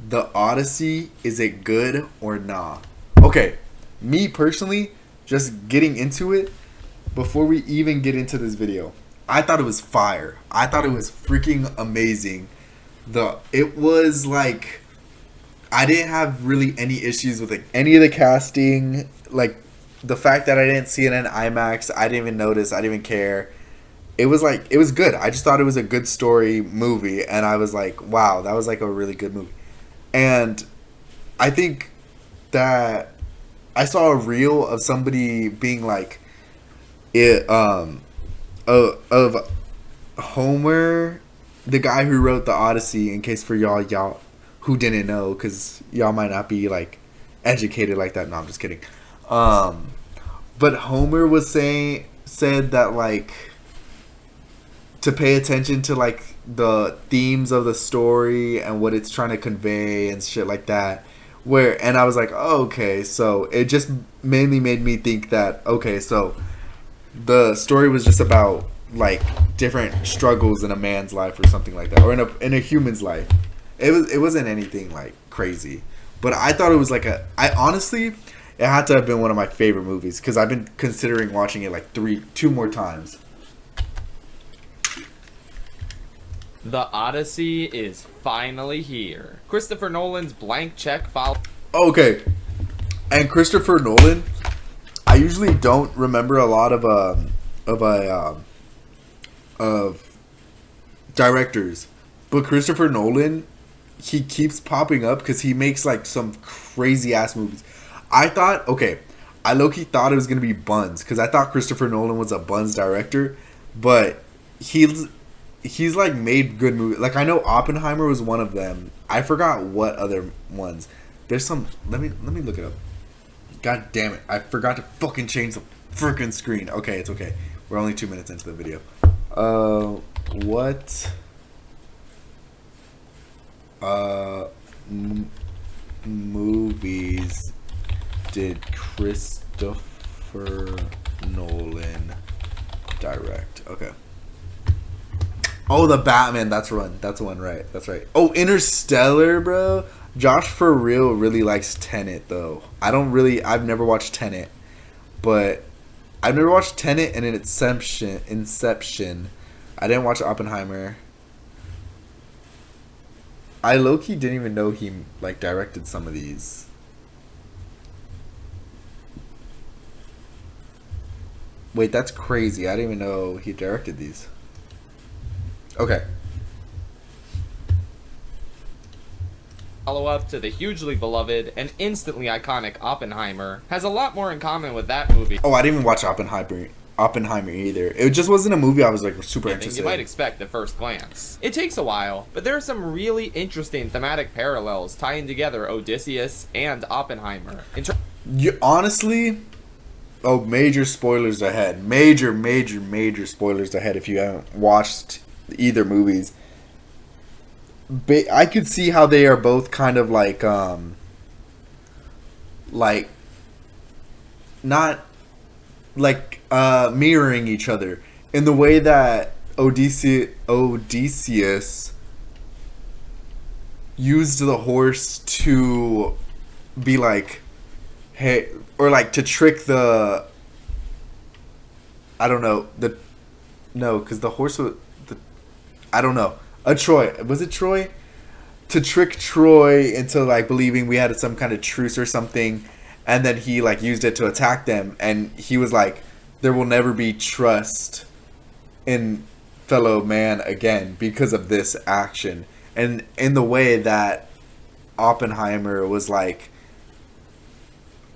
The Odyssey, is it good or nah? Okay, me personally, just getting into it, before we even get into this video, I thought it was fire. I thought it was freaking amazing. It was like, I didn't have really any issues with like any of the casting. Like the fact that I didn't see it in IMAX, I didn't even notice. I didn't even care. It was like, it was good. I just thought it was a good story movie, and I was like, wow, that was like a really good movie. And I think that I saw a reel of somebody being like, it of Homer, the guy who wrote the Odyssey. In case for y'all who didn't know, because y'all might not be like educated like that. No, I'm just kidding. But Homer was said that like to pay attention to like the themes of the story and what it's trying to convey and shit like that. And I was like, oh, okay, so it just mainly made me think that, okay, so the story was just about like different struggles in a man's life or something like that, or in a human's life. It wasn't anything like crazy, but I thought it was like I honestly, it had to have been one of my favorite movies, because I've been considering watching it like two more times. The Odyssey is finally here. Christopher Nolan's blank check file. Okay, and Christopher Nolan, I usually don't remember a lot of directors, but Christopher Nolan, he keeps popping up because he makes like some crazy ass movies. I thought, okay, I low-key thought it was gonna be Buns, because I thought Christopher Nolan was a Buns director, but he's like made good movies. Like I know Oppenheimer was one of them. I forgot what other ones. There's some. Let me look it up. God damn it! I forgot to fucking change the freaking screen. Okay, it's okay. We're only 2 minutes into the video. What? Movies did Christopher Nolan direct? Okay. Oh, the Batman. That's one. That's one, right? That's right. Oh, Interstellar, bro. Josh for real really likes Tenet, though. I've never watched Tenet, but I've never watched Tenet and Inception. I didn't watch Oppenheimer. I low-key didn't even know he like directed some of these. Wait, that's crazy. I didn't even know he directed these. Okay. Follow-up to the hugely beloved and instantly iconic Oppenheimer has a lot more in common with that movie. Oh, I didn't even watch Oppenheimer either. It just wasn't a movie I was like super interested in. You might expect at first glance. It takes a while, but there are some really interesting thematic parallels tying together Odysseus and Oppenheimer. Honestly, oh, major spoilers ahead. Major spoilers ahead if you haven't watched either movies. I could see how they are both kind of like not like mirroring each other in the way that Odysseus used the horse to be like, hey, or like to trick the, I don't know, because the horse was I don't know. Troy. Was it Troy? To trick Troy into like believing we had some kind of truce or something, and then he like used it to attack them, and he was like, there will never be trust in fellow man again because of this action. And in the way that Oppenheimer was like,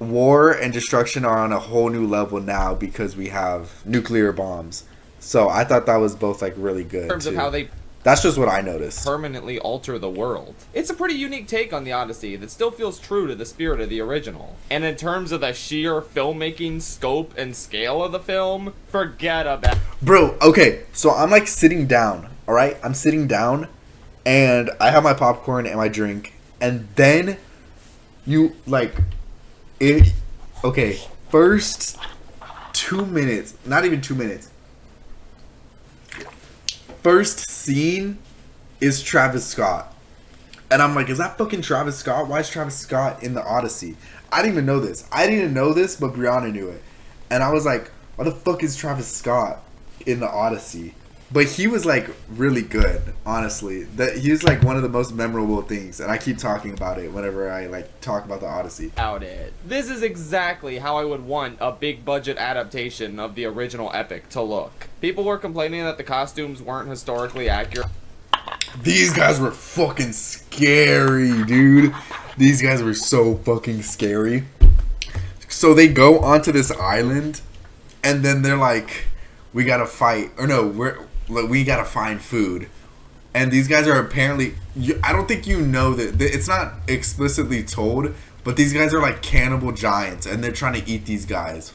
war and destruction are on a whole new level now because we have nuclear bombs. So I thought that was both like really good. In terms of how they That's just what I noticed. Permanently alter the world. It's a pretty unique take on the Odyssey that still feels true to the spirit of the original. And in terms of the sheer filmmaking scope and scale of the film, forget about it. Bro, okay, so I'm like sitting down, alright? I'm sitting down, and I have my popcorn and my drink, and then you, like, okay, first 2 minutes, not even 2 minutes. First scene is Travis Scott. And I'm like, is that fucking Travis Scott? Why is Travis Scott in the Odyssey? I didn't even know this. I didn't even know this, but Brianna knew it. And I was like, why the fuck is Travis Scott in the Odyssey? But he was like really good, honestly. That he was like one of the most memorable things, and I keep talking about it whenever I like talk about the Odyssey. This is exactly how I would want a big budget adaptation of the original epic to look. People were complaining that the costumes weren't historically accurate. These guys were fucking scary, dude. These guys were so fucking scary. So they go onto this island, and then they're like, we gotta fight. Or no, we gotta find food. And these guys are apparently, I don't think you know that, it's not explicitly told, but these guys are like cannibal giants, and they're trying to eat these guys.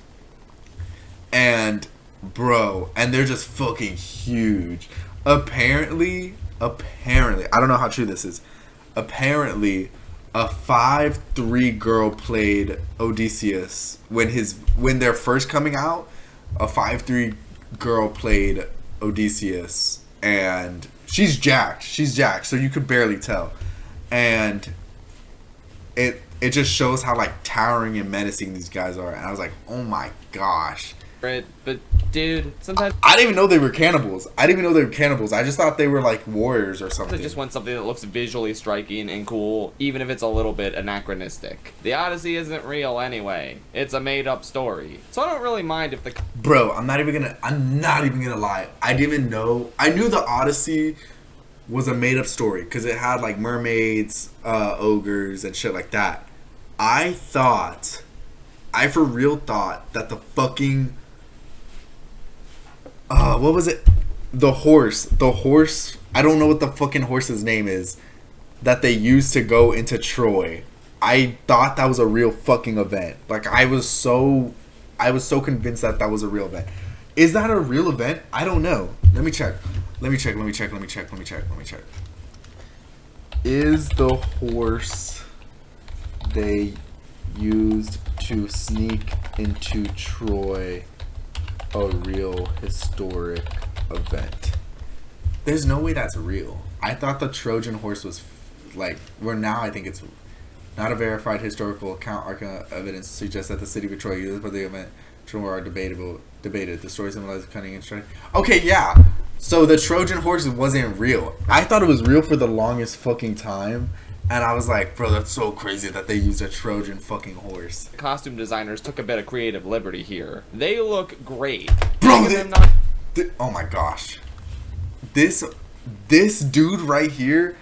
And, bro, and they're just fucking huge. Apparently, I don't know how true this is. Apparently, a 5'3" girl played Odysseus when they're first coming out. A 5'3" girl played Odysseus, and she's jacked, so you could barely tell. And it just shows how like towering and menacing these guys are. And I was like, oh my gosh. Right, but dude, sometimes I didn't even know they were cannibals. I just thought they were like warriors or something. I just want something that looks visually striking and cool, even if it's a little bit anachronistic. The Odyssey isn't real anyway. It's a made-up story. So I don't really mind if the... Bro, I'm not even gonna lie. I didn't even know. I knew the Odyssey was a made-up story because it had like mermaids, ogres, and shit like that. I for real thought that the fucking... what was it? The horse, I don't know what the fucking horse's name is that they used to go into Troy. I thought that was a real fucking event. Like, I was so convinced that was a real event. Is that a real event? I don't know. Let me check. Is the horse they used to sneak into Troy a real historic event? There's no way that's real. I thought the Trojan horse was like, where now I think it's not a verified historical account. Archaeological evidence suggests that the city of Troy used for the event Troy are debated. The story symbolizes cunning and strength. Okay, yeah. So the Trojan horse wasn't real. I thought it was real for the longest fucking time. And I was like, bro, that's so crazy that they used a Trojan fucking horse. Costume designers took a bit of creative liberty here. They look great. Bro, oh my gosh. This dude right here,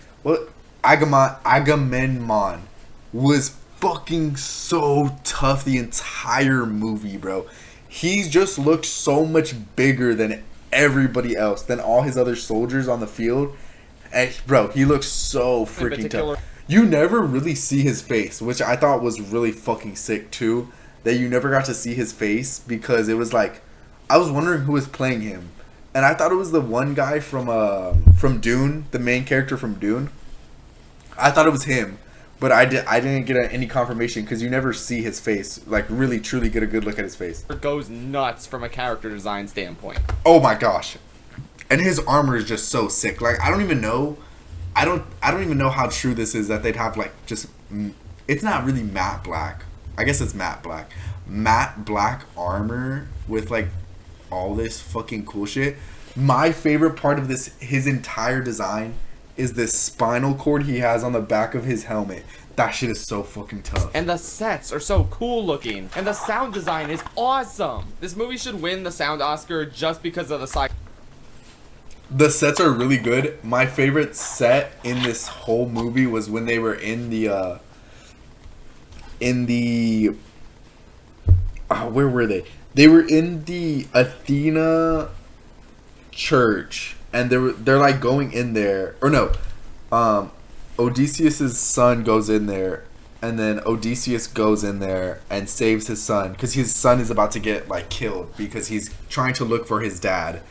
Agamemnon, was fucking so tough the entire movie, bro. He just looked so much bigger than everybody else, than all his other soldiers on the field. And, bro, he looks so freaking tough. You never really see his face, which I thought was really fucking sick too. That you never got to see his face because it was like, I was wondering who was playing him, and I thought it was the one guy from Dune, the main character from Dune. I thought it was him, but I didn't get any confirmation because you never see his face, like really truly get a good look at his face. It goes nuts from a character design standpoint. Oh my gosh, and his armor is just so sick. Like I don't even know how true this is that they'd have like just, it's not really matte black. I guess it's matte black. Matte black armor with like all this fucking cool shit. My favorite part of his entire design is this spinal cord he has on the back of his helmet. That shit is so fucking tough. And the sets are so cool looking. And the sound design is awesome. This movie should win the sound Oscar just because of the side. The sets are really good. My favorite set in this whole movie was when they were in the where were they? They were in the Athena church, and they're like going in there, or no, Odysseus's son goes in there, and then Odysseus goes in there and saves his son because his son is about to get like killed because he's trying to look for his dad.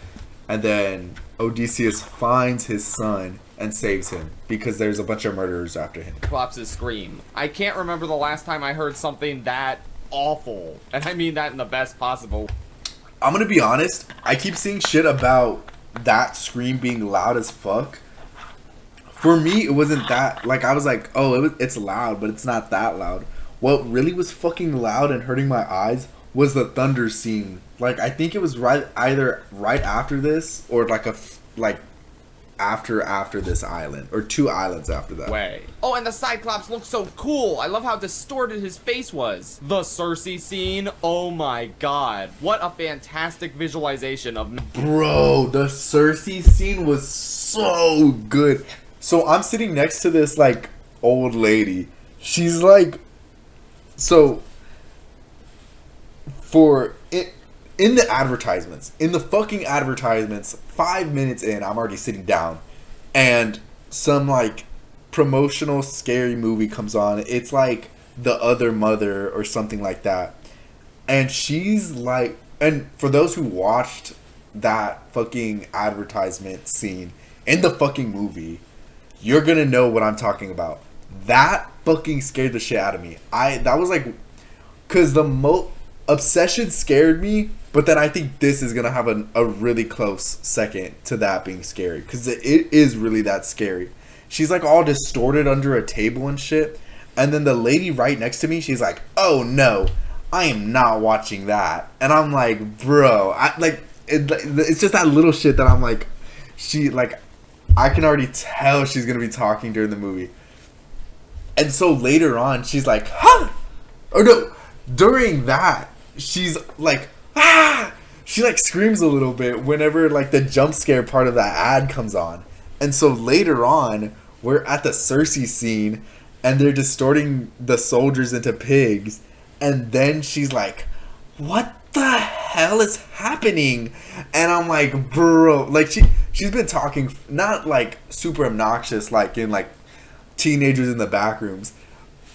And then Odysseus finds his son and saves him because there's a bunch of murderers after him. Cyclops' scream. I can't remember the last time I heard something that awful. And I mean that in the best possible. I'm gonna be honest, I keep seeing shit about that scream being loud as fuck. For me, it wasn't that. Like, I was like, oh, it's loud, but it's not that loud. What really was fucking loud and hurting my eyes was the thunder scene. Like, I think it was either right after this or like after this island, or 2 islands after that. Way. Oh, and the Cyclops looks so cool. I love how distorted his face was. The Cersei scene, oh my god. What a fantastic visualization of... Bro, the Cersei scene was so good. So I'm sitting next to this, like, old lady. She's like... So... For... it. In the advertisements, in the fucking advertisements, 5 minutes in, I'm already sitting down, and some like promotional scary movie comes on. It's like The Other Mother or something like that, and she's like, and for those who watched that fucking advertisement scene in the fucking movie, you're gonna know what I'm talking about. That fucking scared the shit out of me. That was like, cause the Obsession scared me, but then I think this is gonna have a really close second to that being scary, because it is really that scary. She's like all distorted under a table and shit, and then the lady right next to me, she's like, oh no, I am not watching that. And I'm like, bro, it's just that little shit that I'm like, I can already tell she's gonna be talking during the movie. And so later on, she's like, huh, or no, during that, she's like, ah! She like screams a little bit whenever like the jump scare part of that ad comes on. And so later on, we're at the Cersei scene, and they're distorting the soldiers into pigs. And then she's like, what the hell is happening? And I'm like, bro, like she's been talking, not like super obnoxious, like in like teenagers in the back rooms.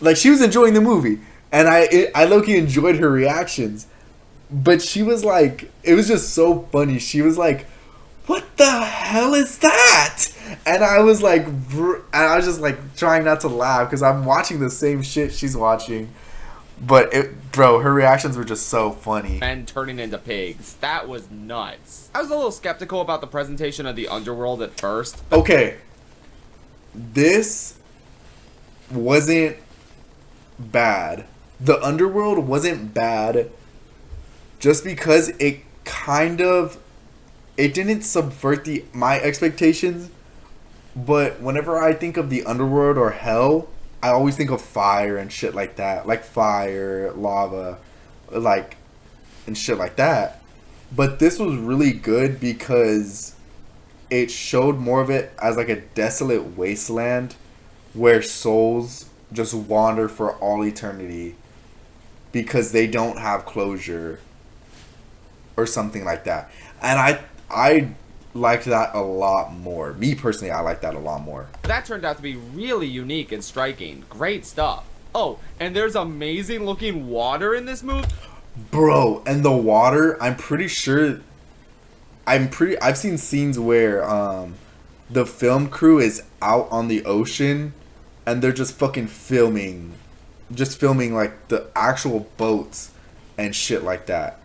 Like, she was enjoying the movie. And I low-key enjoyed her reactions. But she was like, it was just so funny. She was like, what the hell is that? And I was like, and I was just like trying not to laugh because I'm watching the same shit she's watching. But bro, her reactions were just so funny. And turning into pigs. That was nuts. I was a little skeptical about the presentation of the underworld at first. Okay. This wasn't bad. The underworld wasn't bad just because it didn't subvert my expectations. But whenever I think of the underworld or hell, I always think of fire and shit like that. Like fire, lava, like, and shit like that. But this was really good because it showed more of it as like a desolate wasteland where souls just wander for all eternity because they don't have closure or something like that. And I liked that a lot more. Me personally, I like that a lot more. That turned out to be really unique and striking. Great stuff. Oh, and there's amazing looking water in this movie. Bro, and the water, I'm pretty sure I've seen scenes where the film crew is out on the ocean and they're just fucking filming like the actual boats and shit like that.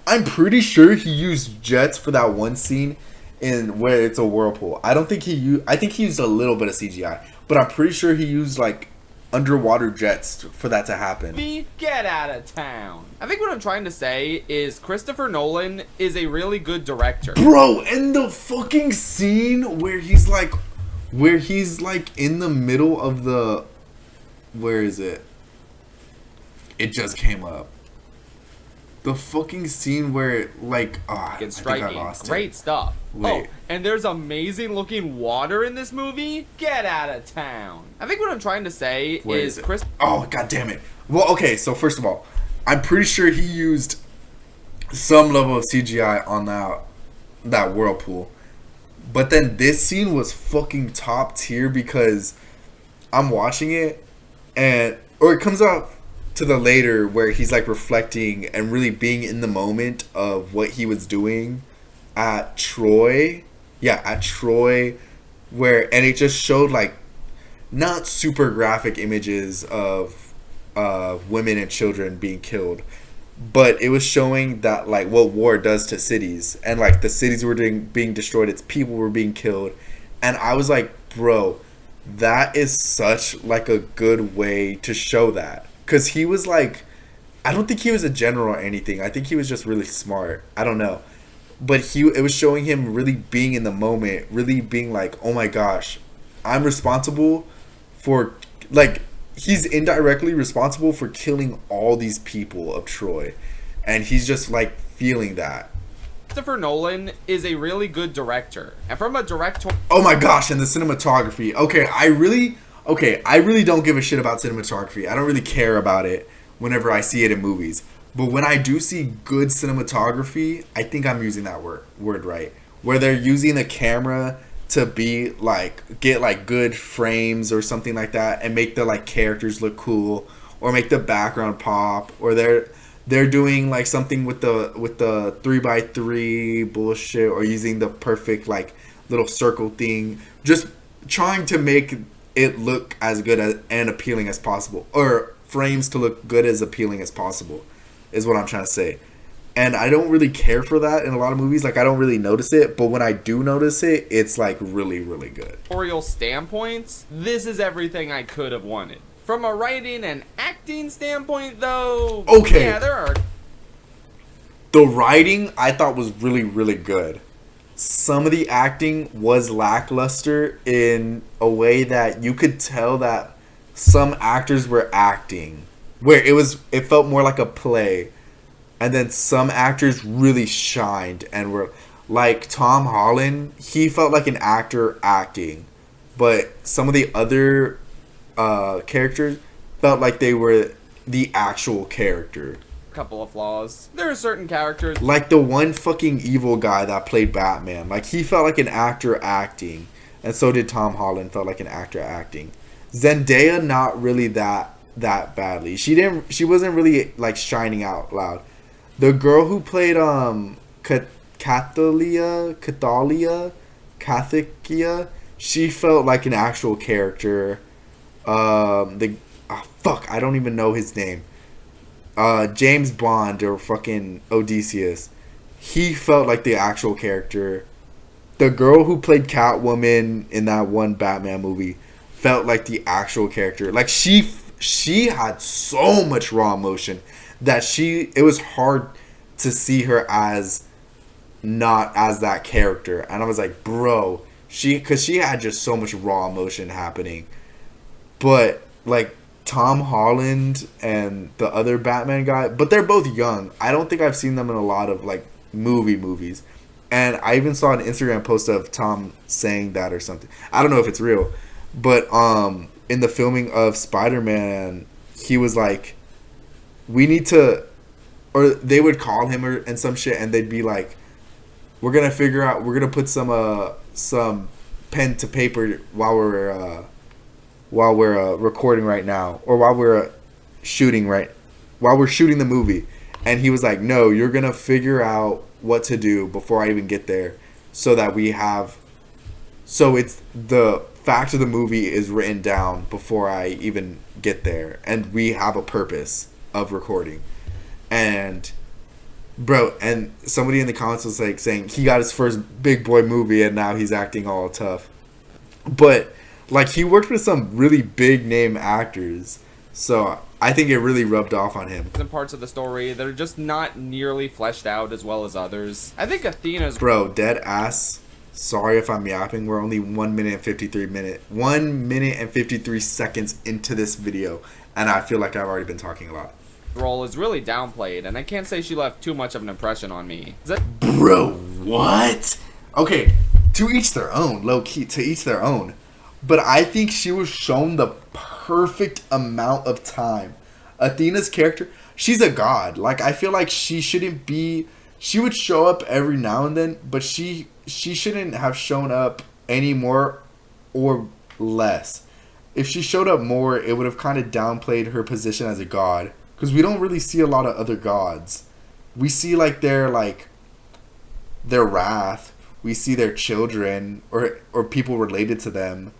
I'm pretty sure he used jets for that one scene in where it's a whirlpool. I think he used a little bit of CGI, but I'm pretty sure he used like underwater jets for that to happen. Get out of town. I think what I'm trying to say is Christopher Nolan is a really good director. Bro, and the fucking scene where he's like in the middle of the, where is it? It just came up. The fucking scene where like, it's striking. I think I lost Great it. Stuff. Wait. Oh, and there's amazing looking water in this movie. Get out of town. I think what I'm trying to say is Chris. Oh, god damn it. Well, okay, so first of all, I'm pretty sure he used some level of CGI on that whirlpool. But then this scene was fucking top tier because I'm watching it or it comes out to the later where he's like reflecting and really being in the moment of what he was doing at Troy. Yeah, at Troy, and it just showed like not super graphic images of women and children being killed, but it was showing that like what war does to cities, and like the cities were being destroyed, its people were being killed, and I was like, bro, That is such like a good way to show that. Cause he was like, I don't think he was a general or anything. I think he was just really smart. I don't know. But it was showing him really being in the moment, really being like, "Oh my gosh, I'm responsible for like he's indirectly responsible for killing all these people of Troy." And he's just like feeling that. Christopher Nolan is a really good director. And from a director... Oh my gosh, and the cinematography. I really don't give a shit about cinematography. I don't really care about it whenever I see it in movies. But when I do see good cinematography, I think I'm using that word right. Where they're using the camera to be like get like good frames or something like that and make the like characters look cool or make the background pop, or they're doing like something with the 3x3 bullshit, or using the perfect like little circle thing, just trying to make it look as good as, and appealing as possible, or frames to look good as appealing as possible, is what I'm trying to say. And I don't really care for that in a lot of movies. Like, I don't really notice it, but when I do notice it, it's like really, really good. Editorial standpoints, this is everything I could have wanted. From a writing and acting standpoint, though, okay, yeah, there are... The writing I thought was really, really good. Some of the acting was lackluster in a way that you could tell that some actors were acting, where it felt more like a play. And then some actors really shined and were like Tom Holland. He felt like an actor acting, but some of the other characters felt like they were the actual character. Couple of flaws. There are certain characters, like the one fucking evil guy that played Batman. Like, he felt like an actor acting, and so did Tom Holland. Felt like an actor acting. Zendaya, not really that badly. She wasn't really like shining out loud. The girl who played Cathalia, she felt like an actual character. I don't even know his name. James Bond or fucking Odysseus. He felt like the actual character. The girl who played Catwoman in that one Batman movie felt like the actual character. Like, she had so much raw emotion that it was hard to see her as not as that character. And I was like, bro, because she had just so much raw emotion happening. But like Tom Holland and the other Batman guy, but they're both young. I don't think I've seen them in a lot of like movies. And I even saw an Instagram post of Tom saying that or something. I don't know if it's real, but in the filming of Spider-Man, he was like, we need to, or they would call him and some shit, and they'd be like, we're gonna put some pen to paper while we're recording right now, or while we're shooting the movie. And he was like, no, you're gonna figure out what to do before I even get there, so it's the fact of the movie is written down before I even get there, and we have a purpose of recording. And bro, and somebody in the comments was like saying he got his first big boy movie and now he's acting all tough. But like, he worked with some really big name actors, so I think it really rubbed off on him. In parts of the story that are just not nearly fleshed out as well as others. I think Athena's... Bro, dead ass. Sorry if I'm yapping. We're only 1 minute and 53 seconds into this video, and I feel like I've already been talking a lot. Role is really downplayed, and I can't say she left too much of an impression on me. Bro, what? Okay, to each their own, low key, to each their own. But I think she was shown the perfect amount of time. Athena's character, she's a god. Like, I feel like she shouldn't be... She would show up every now and then, but she shouldn't have shown up any more or less. If she showed up more, it would have kind of downplayed her position as a god. Because we don't really see a lot of other gods. We see like their wrath. We see their children or people related to them.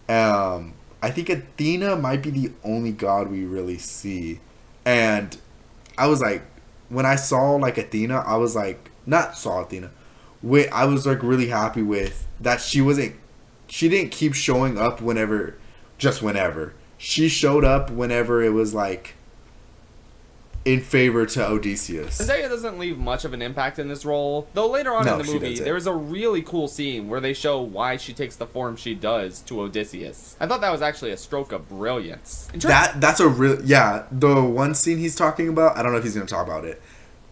I think Athena might be the only god we really see. And I was like, when I saw like Athena, I was like, I was like really happy with that. She she didn't keep showing up whenever, just whenever. She showed up whenever it was like in favor to Odysseus. Zendaya doesn't leave much of an impact in this role, though later on in the movie, there is a really cool scene where they show why she takes the form she does to Odysseus. I thought that was actually a stroke of brilliance. That's a real, yeah, the one scene he's talking about, I don't know if he's going to talk about it,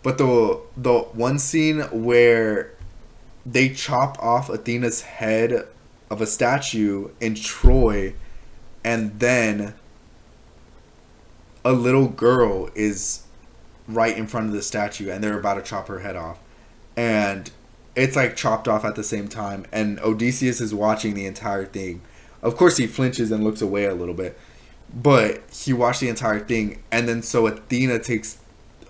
but the one scene where they chop off Athena's head of a statue in Troy, and then a little girl is right in front of the statue and they're about to chop her head off, and it's like chopped off at the same time, and Odysseus is watching the entire thing. Of course he flinches and looks away a little bit, but he watched the entire thing, and then so Athena takes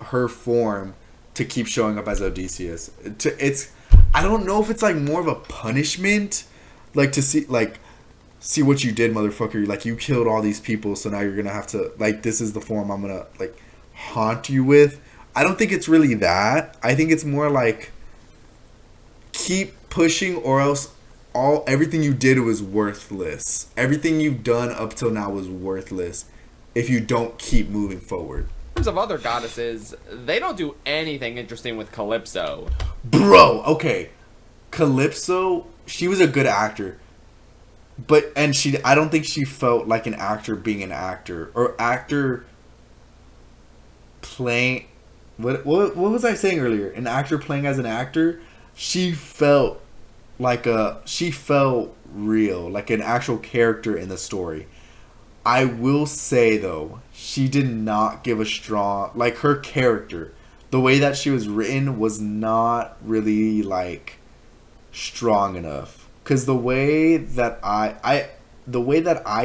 her form to keep showing up as Odysseus. It's, I don't know if it's like more of a punishment, like to see what you did, motherfucker. Like, you killed all these people, so now you're gonna have to, like, this is the form I'm gonna, like, haunt you with. I don't think it's really that. I think it's more like, keep pushing, or else everything you did was worthless. Everything you've done up till now was worthless if you don't keep moving forward. In terms of other goddesses, they don't do anything interesting with Calypso. Bro, okay. Calypso, she was a good actor. But, and I don't think she felt like an actor being an actor, or actor playing, what was I saying earlier? An actor playing as an actor. She felt real, like an actual character in the story. I will say though, she did not give a strong, like, her character, the way that she was written was not really like strong enough. Because the way that I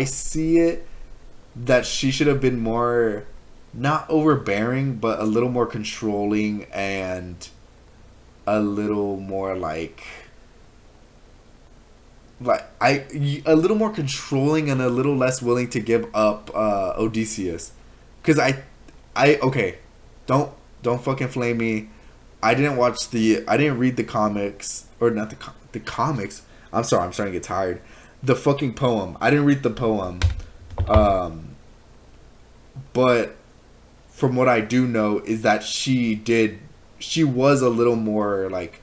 see it, that she should have been more, not overbearing, but a little more controlling, and a little more a little more controlling, and a little less willing to give up Odysseus. Because okay, don't fucking flame me. I didn't read the comics, or not the comics. I'm sorry, I'm starting to get tired. The fucking poem. I didn't read the poem. But from what I do know is that she was a little more like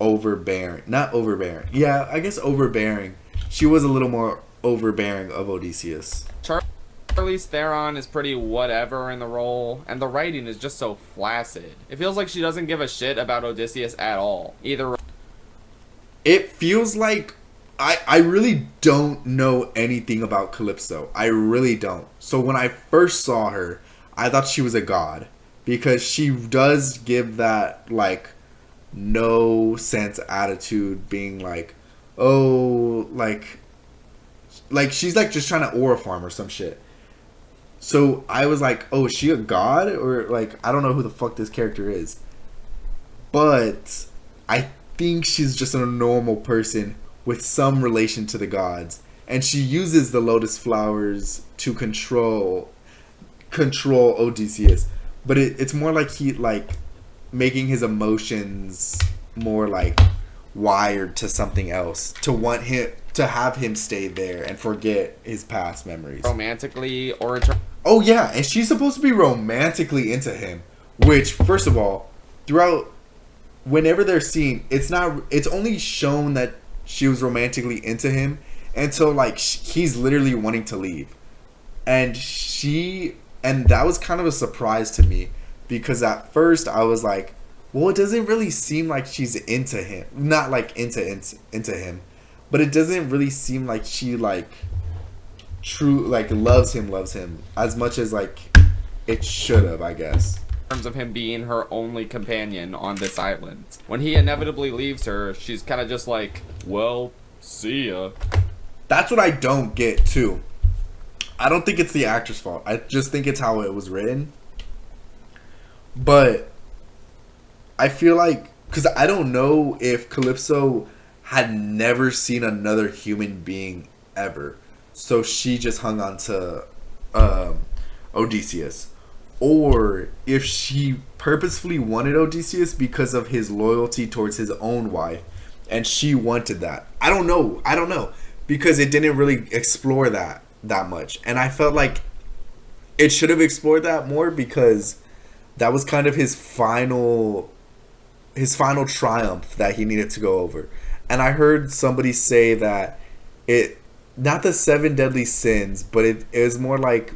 overbearing. Not overbearing. Yeah, I guess overbearing. She was a little more overbearing of Odysseus. Charlize Theron is pretty whatever in the role, and the writing is just so flaccid. It feels like she doesn't give a shit about Odysseus at all. It feels like I really don't know anything about Calypso. I really don't. So when I first saw her, I thought she was a god, because she does give that like no sense attitude, being like, oh, like she's like just trying to aura farm or some shit. So I was like, oh, is she a god? Or like, I don't know who the fuck this character is. But I think she's just a normal person with some relation to the gods, and she uses the lotus flowers to control Odysseus. But it's more like he like making his emotions more like wired to something else, to want him to have him stay there and forget his past memories. Romantically or oh yeah, and she's supposed to be romantically into him, which, first of all, throughout whenever they're seen, it's only shown that she was romantically into him until like he's literally wanting to leave, and that was kind of a surprise to me, because at first I was like, well, it doesn't really seem like she's into him, not like into him, but it doesn't really seem like she like true like loves him as much as like it should have, I guess. Terms of him being her only companion on this island. When he inevitably leaves her, she's kind of just like, well, see ya. That's what I don't get too. I don't think it's the actor's fault. I just think it's how it was written. But I feel like, because I don't know if Calypso had never seen another human being ever, so she just hung on to Odysseus. Or if she purposefully wanted Odysseus because of his loyalty towards his own wife, and she wanted that. I don't know. because it didn't really explore that much, and I felt like it should have explored that more, because that was kind of his final triumph that he needed to go over. And I heard somebody say that it, not the 7 deadly sins, but it is more like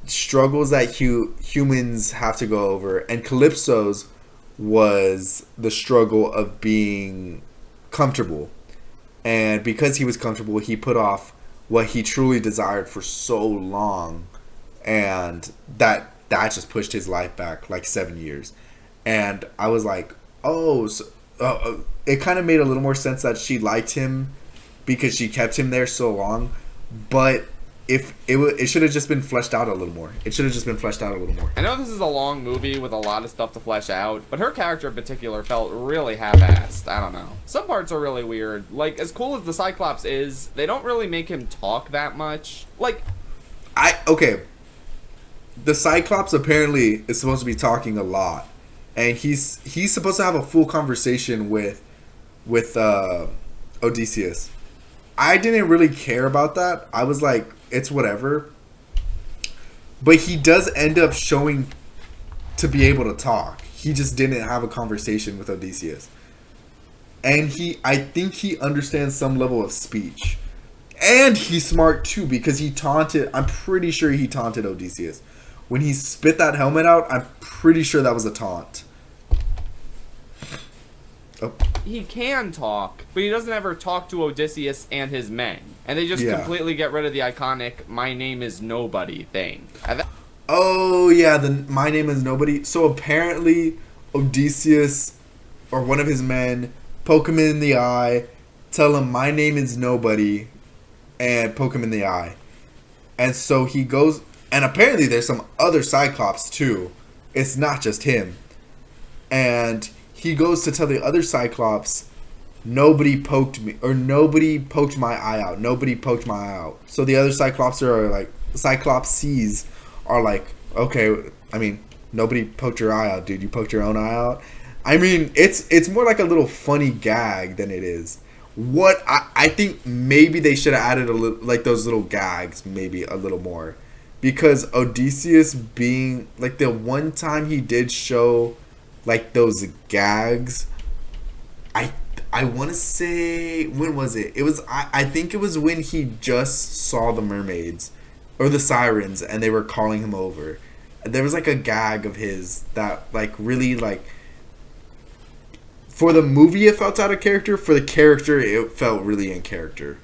struggles that humans have to go over, and Calypso's was the struggle of being comfortable. And because he was comfortable, he put off what he truly desired for so long, and that just pushed his life back like 7 years. And I was like, oh, so, it kind of made a little more sense that she liked him because she kept him there so long. But if it should have just been fleshed out a little more. It should have just been fleshed out a little more. I know this is a long movie with a lot of stuff to flesh out, but her character in particular felt really half-assed. I don't know. Some parts are really weird. Like, as cool as the Cyclops is, they don't really make him talk that much. Like, okay. The Cyclops apparently is supposed to be talking a lot, and he's supposed to have a full conversation with Odysseus. I didn't really care about that. I was like, it's whatever. But he does end up showing to be able to talk. He just didn't have a conversation with Odysseus. And I think he understands some level of speech. And he's smart too, because I'm pretty sure he taunted Odysseus. When he spit that helmet out, I'm pretty sure that was a taunt. Oh. He can talk, but he doesn't ever talk to Odysseus and his men. And they just completely get rid of the iconic "my name is nobody" thing. Oh yeah, the "my name is nobody." So apparently Odysseus or one of his men poke him in the eye, tell him "my name is nobody," and poke him in the eye. And so he goes, and apparently there's some other Cyclops too. It's not just him. And he goes to tell the other Cyclops, nobody poked me, or nobody poked my eye out. Nobody poked my eye out. So the other Cyclops are like, Cyclopses are like, okay, I mean, nobody poked your eye out, dude. You poked your own eye out. I mean, it's more like a little funny gag than it is. What I think maybe they should have added a little, like those little gags, maybe a little more, because Odysseus being like, the one time he did show like those gags, I want to say, when was it? It was, I think it was when he just saw the mermaids or the sirens and they were calling him over. There was like a gag of his that like really, like, for the movie it felt out of character, for the character it felt really in character.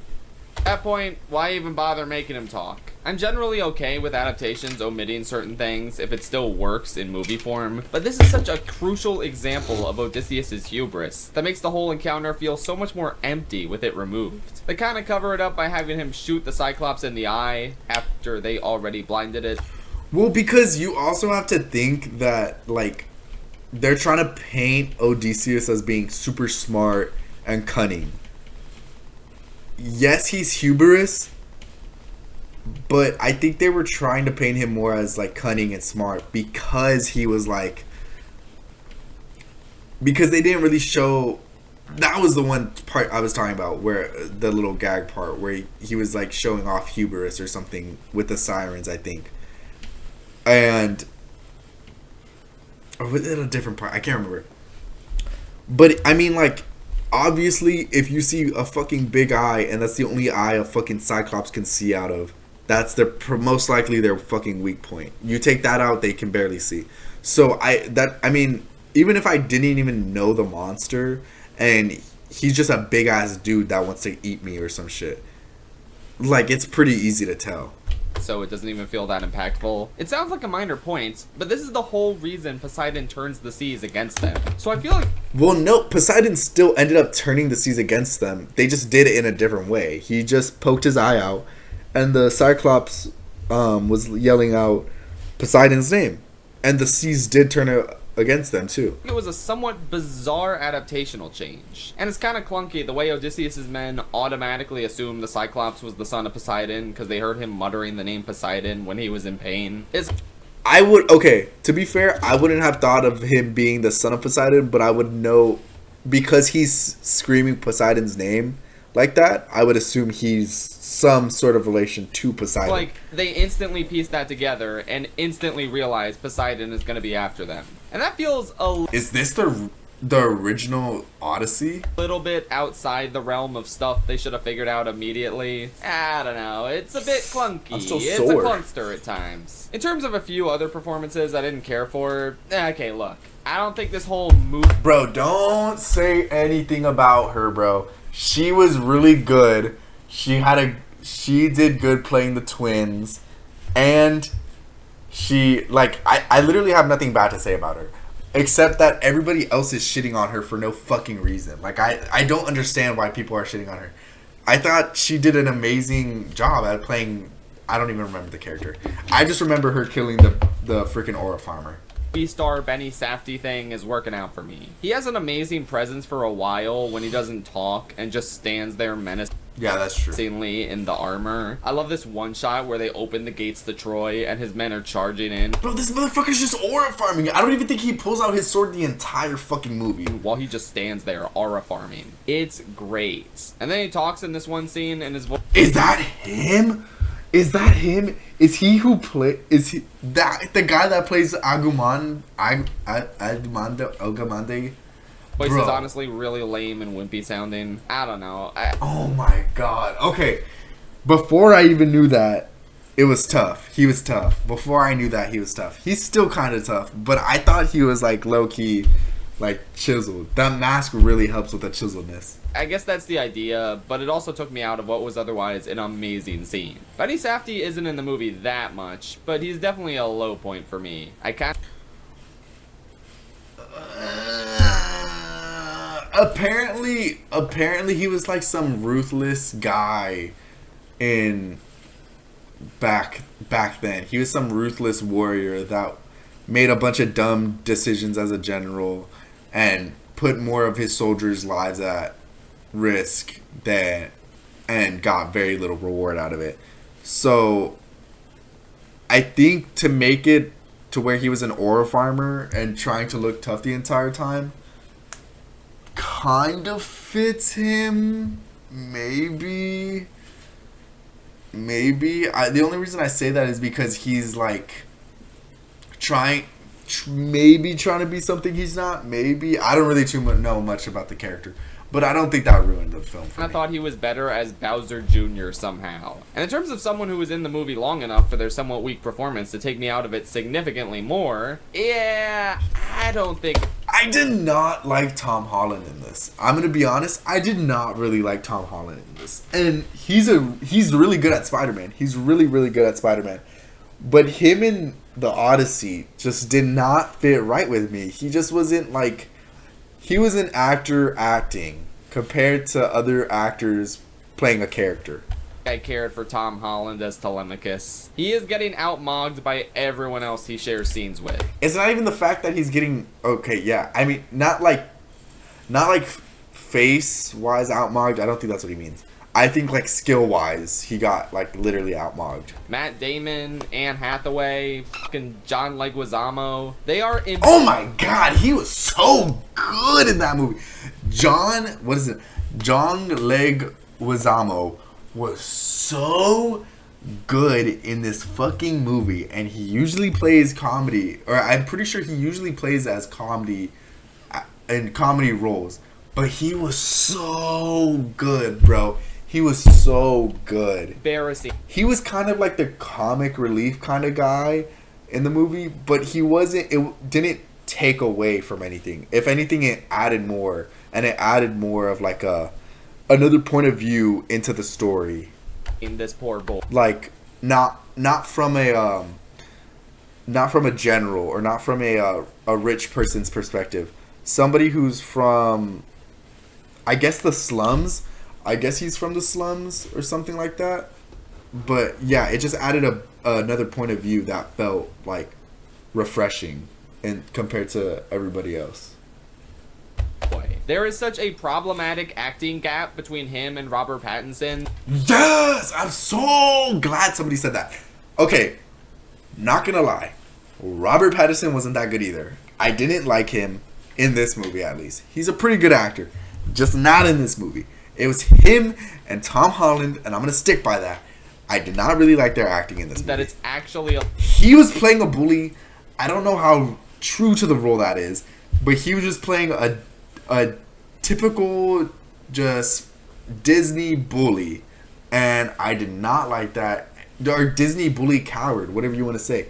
At that point, why even bother making him talk? I'm generally okay with adaptations omitting certain things if it still works in movie form, but this is such a crucial example of Odysseus' hubris that makes the whole encounter feel so much more empty with it removed. They kind of cover it up by having him shoot the Cyclops in the eye after they already blinded it. Well, because you also have to think that, like, they're trying to paint Odysseus as being super smart and cunning. Yes, he's hubris, but I think they were trying to paint him more as like cunning and smart because he was like, because they didn't really show. That was the one part I was talking about, where the little gag part where he was like showing off hubris or something with the sirens, I think. And or was it a different part? I can't remember. But I mean, like, obviously, if you see a fucking big eye and that's the only eye a fucking Cyclops can see out of, that's their most likely their fucking weak point. You take that out, they can barely see. So I mean, even if I didn't even know the monster and he's just a big ass dude that wants to eat me or some shit, like, it's pretty easy to tell. So it doesn't even feel that impactful. It sounds like a minor point, but this is the whole reason Poseidon turns the seas against them. So I feel like... Well, no, Poseidon still ended up turning the seas against them. They just did it in a different way. He just poked his eye out, and the Cyclops was yelling out Poseidon's name. And the seas did turn against them, too. It was a somewhat bizarre adaptational change. And it's kind of clunky the way Odysseus' men automatically assumed the Cyclops was the son of Poseidon because they heard him muttering the name Poseidon when he was in pain. Okay, to be fair, I wouldn't have thought of him being the son of Poseidon, but I would know, because he's screaming Poseidon's name, like that, I would assume he's some sort of relation to Poseidon. Like, they instantly piece that together and instantly realize Poseidon is going to be after them. And that feels a Is this the original Odyssey? little bit outside the realm of stuff they should have figured out immediately. I don't know. It's a bit clunky. I'm still It's sore. a clunkster at times. In terms of a few other performances I didn't care for, okay, look. I don't think this whole movie... Bro, don't say anything about her, bro. She was really good. She did good playing the twins. And she, like, I literally have nothing bad to say about her. Except that everybody else is shitting on her for no fucking reason. Like, I don't understand why people are shitting on her. I thought she did an amazing job at playing... I don't even remember the character. I just remember her killing the freaking Aura Farmer. B-star Benny Safdie thing is working out for me. He has an amazing presence for a while when he doesn't talk and just stands there menacingly Yeah, that's true. in the armor. I love this one shot where they open the gates to Troy and his men are charging in Bro, this motherfucker's just aura farming. I don't even think he pulls out his sword the entire fucking movie. while he just stands there aura farming. It's great. And then he talks in this one scene and his voice... Is that him? Is that him? Is he who play? Is he that the guy that plays Agumon? Agamande? voice Bro. is honestly really lame and wimpy sounding. I don't know. Oh my god. Okay. Before I even knew that, it was tough. He was tough. Before I knew that, he was tough. He's still kind of tough, but I thought he was like low key, like chiseled. That mask really helps with the chiseledness. I guess that's the idea, but it also took me out of what was otherwise an amazing scene. Benny Safdie isn't in the movie that much, but he's definitely a low point for me. Apparently he was like some ruthless guy in back then. He was some ruthless warrior that made a bunch of dumb decisions as a general and put more of his soldiers' lives at risk and got very little reward out of it. So I think to make it to where he was an aura farmer and trying to look tough the entire time kind of fits him. Maybe the only reason I say that is because he's like maybe trying to be something he's not. Maybe I don't really know much about the character, but I don't think that ruined the film for me. I thought he was better as Bowser Jr. somehow. And in terms of someone who was in the movie long enough for their somewhat weak performance to take me out of it significantly more, yeah, I don't think... I did not like Tom Holland in this. I'm gonna be honest. I did not really like Tom Holland in this, and he's really good at Spider-Man. He's really good at Spider-Man, but him in the Odyssey just did not fit right with me. He just wasn't like... He was an actor acting compared to other actors playing a character. I cared for Tom Holland as Telemachus. He is getting outmogged by everyone else he shares scenes with. It's not even the fact that he's getting... Okay, yeah. I mean, not like face-wise outmogged. I don't think that's what he means. I think like skill-wise, he got like literally outmogged. Matt Damon, Anne Hathaway, fucking John Leguizamo. They are in... Oh my god, he was so good in that movie. John Leguizamo was so good in this fucking movie, and he usually plays comedy, or I'm pretty sure he usually plays as comedy in comedy roles, but he was so good, bro. He was so good. Embarrassing. He was kind of like the comic relief kind of guy in the movie, but he wasn't... It didn't take away from anything. If anything, it added more, and it added more of like another point of view into the story. In this poor boy. Like not from a general, or not from a rich person's perspective. Somebody who's from, I guess, the slums. I guess he's from the slums or something like that. But yeah, it just added another point of view that felt like refreshing and compared to everybody else. There is such a problematic acting gap between him and Robert Pattinson. Yes! I'm so glad somebody said that. Okay, not gonna lie. Robert Pattinson wasn't that good either. I didn't like him in this movie, at least. He's a pretty good actor. Just not in this movie. It was him and Tom Holland, and I'm gonna stick by that. I did not really like their acting in this movie. That it's actually a... He was playing a bully. I don't know how true to the role that is, but he was just playing a typical just Disney bully, and I did not like that. Or Disney bully coward, whatever you want to say.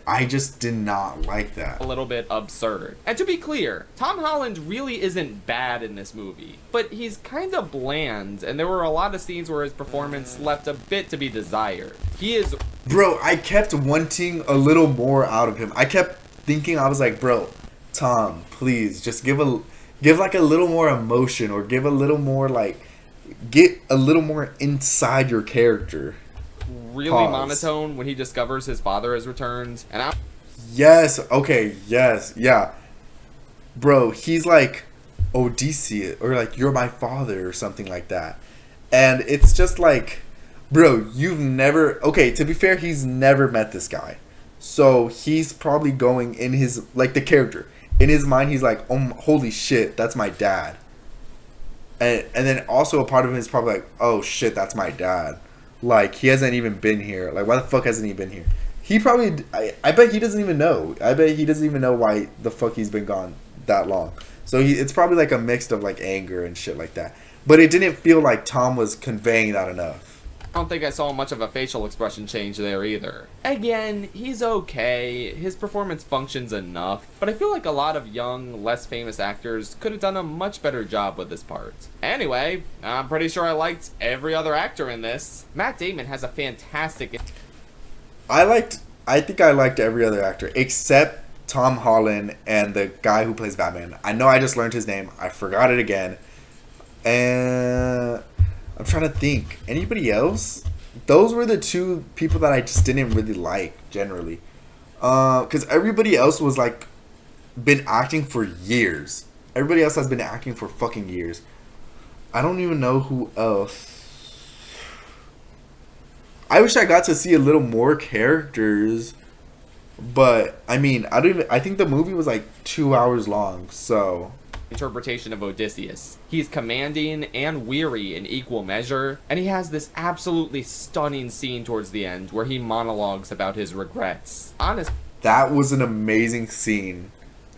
I just did not like that. a little bit absurd. And to be clear, Tom Holland really isn't bad in this movie, but he's kind of bland, and there were a lot of scenes where his performance left a bit to be desired. He is... Bro, I kept wanting a little more out of him. I kept thinking, I was like, bro, Tom, please, just give like a little more emotion, or give a little more, like, get a little more inside your character. really Pause. monotone when he discovers his father has returned. And Yes, okay, yes, yeah. Bro, he's like Odyssey, or like, you're my father, or something like that. And it's just like, bro, you've never... Okay, to be fair, he's never met this guy. So he's probably going in his... Like, the character. In his mind, he's like, oh, holy shit, that's my dad. And then also a part of him is probably like, oh shit, that's my dad. Like, he hasn't even been here. Like, why the fuck hasn't he been here? He probably... I bet he doesn't even know. I bet he doesn't even know why the fuck he's been gone that long. So it's probably like a mix of like anger and shit like that. But it didn't feel like Tom was conveying that enough. I don't think I saw much of a facial expression change there either. Again, he's okay, his performance functions enough, but I feel like a lot of young, less famous actors could have done a much better job with this part. Anyway, I'm pretty sure I liked every other actor in this. Matt Damon has a fantastic... I think I liked every other actor except Tom Holland and the guy who plays Batman. I know I just learned his name. I forgot it again. And I'm trying to think. Anybody else? Those were the two people that I just didn't really like generally. Because everybody else was like been acting for years. Everybody else has been acting for fucking years. I don't even know who else. I wish I got to see a little more characters, but I mean, I think the movie was like 2 hours long, so. Interpretation of Odysseus. He's commanding and weary in equal measure, and he has this absolutely stunning scene towards the end where he monologues about his regrets. Honest. That was an amazing scene.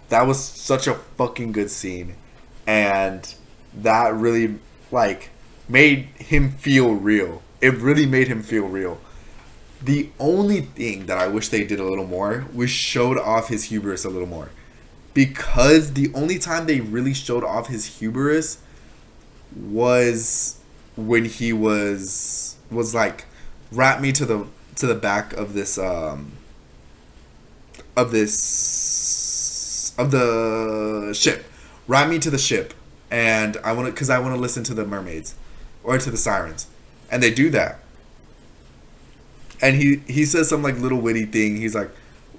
That was such a fucking good scene, and that really like made him feel real. It really made him feel real. The only thing that I wish they did a little more was showed off his hubris a little more. Because the only time they really showed off his hubris was when he was like, wrap me to the back of the ship. Wrap me to the ship, and I want to listen to the mermaids or to the sirens. And they do that. And he says some like little witty thing. He's like,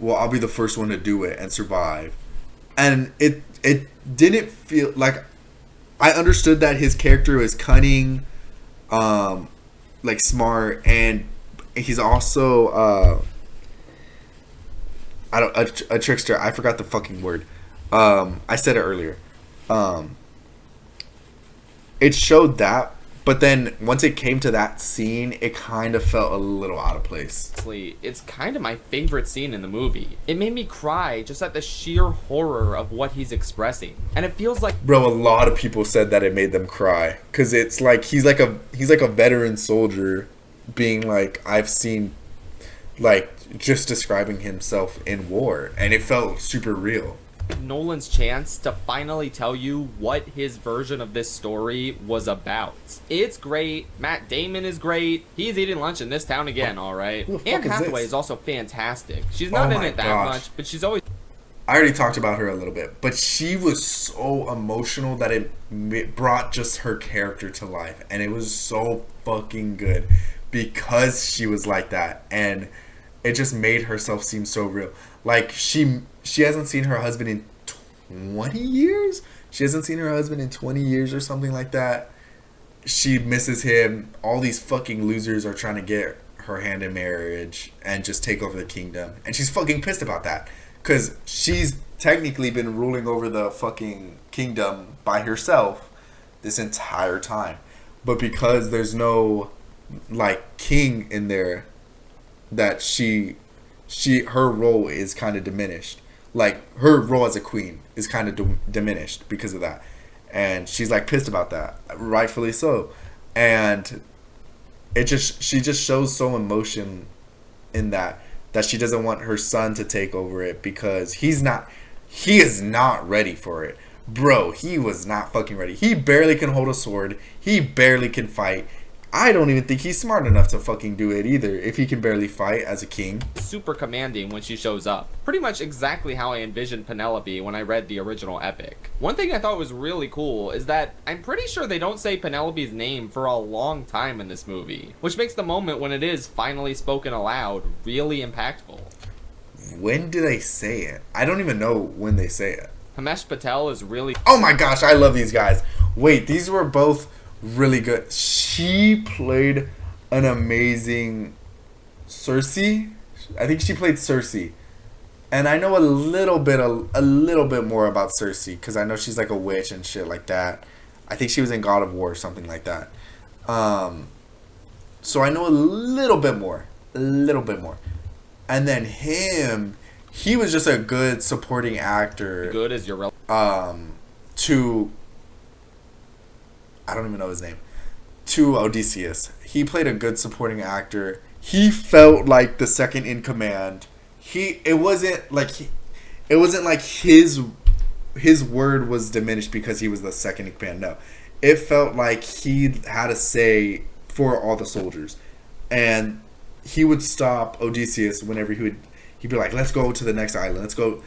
well, I'll be the first one to do it and survive. And it didn't feel like, I understood that his character is cunning, like smart, and he's also a trickster. I forgot the fucking word. I said it earlier. It showed that, but then once it came to that scene, it kind of felt a little out of place. It's kind of my favorite scene in the movie. It made me cry just at the sheer horror of what he's expressing. And it feels like... Bro, a lot of people said that it made them cry. Because it's like, he's like a veteran soldier being like, I've seen, like, just describing himself in war. And it felt super real. Nolan's chance to finally tell you what his version of this story was about. It's great. Matt Damon is great. He's eating lunch in this town again, alright. Anne Hathaway is also fantastic. She's not in it that much, but she's always... I already talked about her a little bit, but she was so emotional that it brought just her character to life. And it was so fucking good because she was like that. And it just made herself seem so real. Like, she hasn't seen her husband in 20 years? She hasn't seen her husband in 20 years or something like that. She misses him. All these fucking losers are trying to get her hand in marriage and just take over the kingdom. And she's fucking pissed about that. Because she's technically been ruling over the fucking kingdom by herself. this entire time. But because there's no like king in there, that her role is kind of diminished. Like her role as a queen is kind of diminished because of that, and she's like pissed about that, rightfully so. And she just shows so emotion in that she doesn't want her son to take over it because he is not ready for it. Bro, he was not fucking ready. He barely can hold a sword. He barely can fight. I don't even think he's smart enough to fucking do it either, if he can barely fight as a king. Super commanding when she shows up. Pretty much exactly how I envisioned Penelope when I read the original epic. One thing I thought was really cool is that I'm pretty sure they don't say Penelope's name for a long time in this movie, which makes the moment when it is finally spoken aloud really impactful. When do they say it? I don't even know when they say it. Himesh Patel is really... Oh my gosh, I love these guys. Wait, these were both really good. She played an amazing Cersei. I think she played Cersei. And I know a little bit more about Cersei because I know she's like a witch and shit like that. I think she was in God of War or something like that. So I know a little bit more. And then he was just a good supporting actor. Good as your... I don't even know his name. To Odysseus. He played a good supporting actor. He felt like the second in command. It wasn't like his word was diminished because he was the second in command. No. It felt like he had a say for all the soldiers. And he would stop Odysseus whenever he'd be like, let's go to the next island. Let's go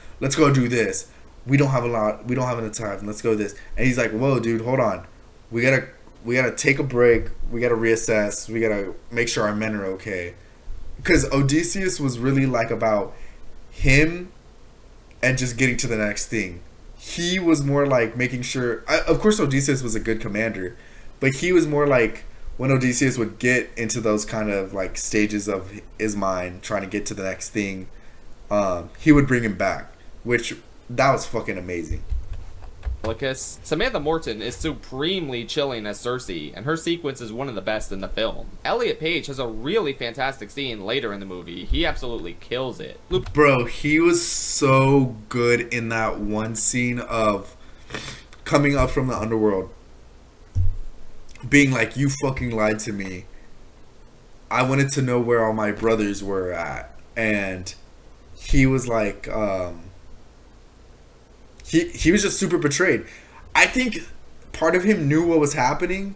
do this. We don't have enough time. Let's go this. And he's like, whoa, dude, hold on. We gotta take a break. We gotta reassess. We gotta make sure our men are okay. Because Odysseus was really like about him and just getting to the next thing. He was more like making sure. Of course, Odysseus was a good commander, but he was more like when Odysseus would get into those kind of like stages of his mind, trying to get to the next thing, he would bring him back, which that was fucking amazing. Samantha Morton is supremely chilling as Cersei, and her sequence is one of the best in the film. Elliot Page has a really fantastic scene later in the movie. He absolutely kills it. Bro, he was so good in that one scene of coming up from the underworld, being like, you fucking lied to me. I wanted to know where all my brothers were at. And he was like, he was just super betrayed. I think part of him knew what was happening,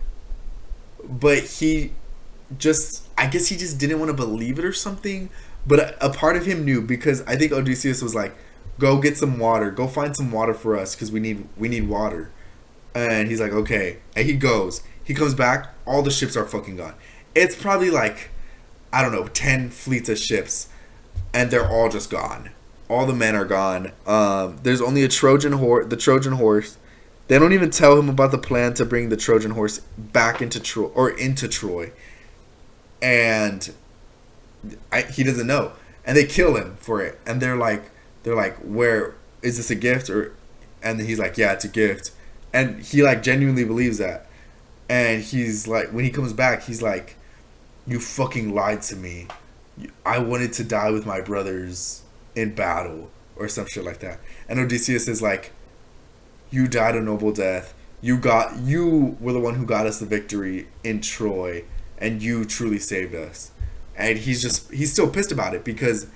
but I guess he just didn't want to believe it or something. But a part of him knew, because I think Odysseus was like, go get some water. Go find some water for us because we need water. And he's like, okay. And he goes. He comes back. All the ships are fucking gone. It's probably like, I don't know, 10 fleets of ships. And they're all just gone. All the men are gone. There's only the Trojan horse. They don't even tell him about the plan to bring the Trojan horse back into Troy. And he doesn't know. And they kill him for it. And they're like, where is this a gift? And he's like, yeah, it's a gift. And he like genuinely believes that. And he's like, when he comes back, he's like, you fucking lied to me. I wanted to die with my brothers in battle or some shit like that. And Odysseus is like, you died a noble death. You were the one who got us the victory in Troy, and you truly saved us. And he's still pissed about it because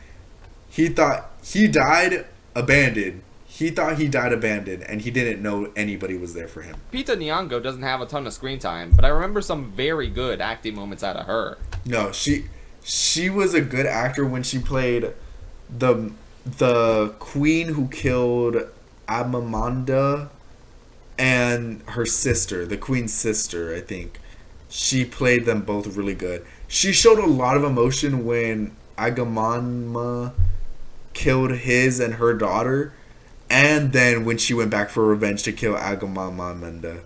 he thought he died abandoned. He thought he died abandoned, and he didn't know anybody was there for him. Lupita Nyong'o doesn't have a ton of screen time, but I remember some very good acting moments out of her. No, she was a good actor when she played the queen who killed Amamanda and her sister, the queen's sister, I think. She played them both really good. She showed a lot of emotion when Agamemnon killed his and her daughter, and then when she went back for revenge to kill Agamemnon.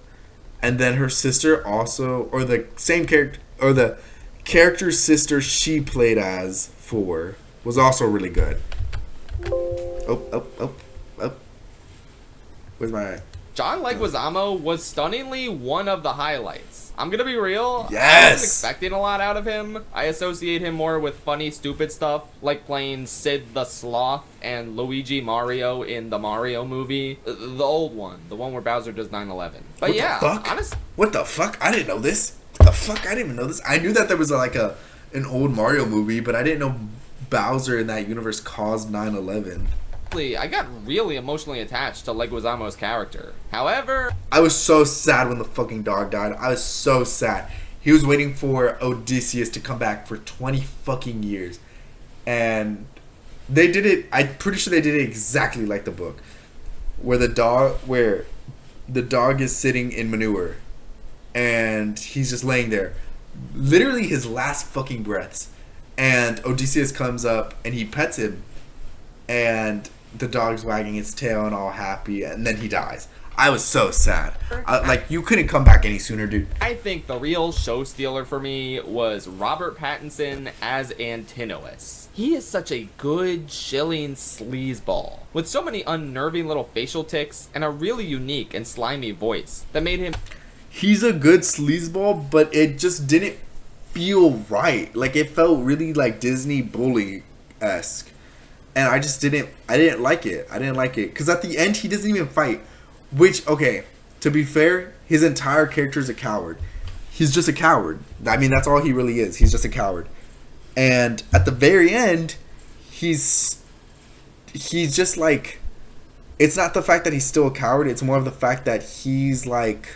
And then her sister also, or the same character, or the character's sister she played as was also really good. Oh. Where's my... John Leguizamo was stunningly one of the highlights. I'm gonna be real. Yes! I wasn't expecting a lot out of him. I associate him more with funny, stupid stuff, like playing Sid the Sloth and Luigi Mario in the Mario movie. The old one. The one where Bowser does 9/11. But What yeah, the fuck? honestly. What the fuck? I didn't know this. What the fuck? I didn't even know this. I knew that there was an old Mario movie, but I didn't know Bowser in that universe caused 9/11. I got really emotionally attached to Leguizamo's character. However, I was so sad when the fucking dog died. I was so sad. He was waiting for Odysseus to come back for 20 fucking years. And they did it, I'm pretty sure they did it exactly like the book. Where the dog is sitting in manure and he's just laying there. Literally his last fucking breaths. And Odysseus comes up and he pets him. And the dog's wagging its tail and all happy, and then he dies. I was so sad. Like, you couldn't come back any sooner, dude. I think the real show stealer for me was Robert Pattinson as Antinous. He is such a good, chilling sleazeball, with so many unnerving little facial tics and a really unique and slimy voice that made him... He's a good sleazeball, but it just didn't feel right. Like, it felt really like Disney bully-esque. And I didn't like it. I didn't like it. Because at the end, he doesn't even fight. Which, okay, to be fair, his entire character is a coward. He's just a coward. I mean, that's all he really is. He's just a coward. And at the very end, he's just like... It's not the fact that he's still a coward. It's more of the fact that he's like...